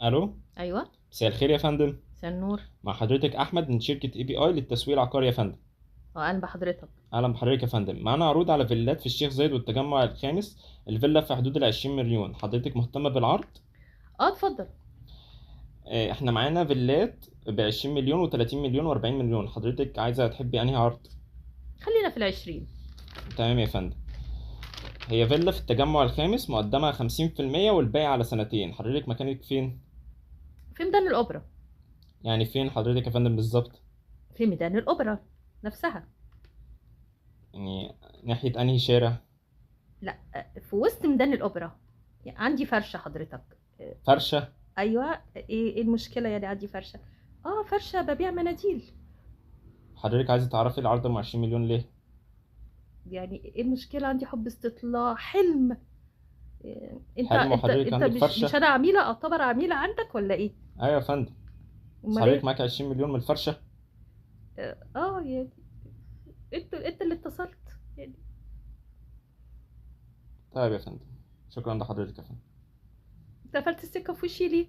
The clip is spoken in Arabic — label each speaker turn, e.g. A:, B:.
A: الو.
B: ايوه.
A: مساء الخير يا فندم.
B: مساء النور.
A: مع حضرتك احمد من شركه اي بي اي للتسويق العقاري يا فندم.
B: اهلا بحضرتك.
A: اهلا بحضرتك يا فندم. معانا عروض على فيلات في الشيخ زايد والتجمع الخامس. الفيلا في حدود 20 مليون. حضرتك مهتمه بالعرض؟
B: اه، اتفضل.
A: احنا معانا فيلات ب 20 مليون و30 مليون و40 مليون. حضرتك عايزه تحبي انهي عرض؟
B: خلينا في ال20.
A: تمام يا فندم. هي فيلا في التجمع الخامس مقدمه 50% والباقي على سنتين. حضرتك مكانك فين؟
B: في ميدان الاوبرا.
A: يعني فين حضرتك يا فندم بالظبط؟
B: في ميدان الاوبرا نفسها.
A: يعني ناحيه انهي شارع؟
B: لا، في وسط ميدان الاوبرا. يعني عندي فرشه حضرتك.
A: فرشه؟
B: ايوه، إيه المشكله؟ يعني عندي فرشه. اه، فرشه ببيع مناديل.
A: حضرتك عايزه تعرفي العرض ب 20 مليون ليه؟
B: يعني ايه المشكله؟ عندي حب استطلاع حلم. انت
A: حلم
B: انت
A: وحضرتك
B: انت
A: عندك
B: مش
A: فرشه؟
B: انا عميله، اعتبر عميله عندك ولا ايه؟
A: ايوه يا فندم. بس
B: امال
A: حضرتك
B: ايه؟
A: معاك 20 مليون من الفرشة.
B: يعني انت اللي اتصلت يعني.
A: طيب يا فندم. شكرا لحضرتك يا فندم.
B: انت قفلت السكه في وشي ليه؟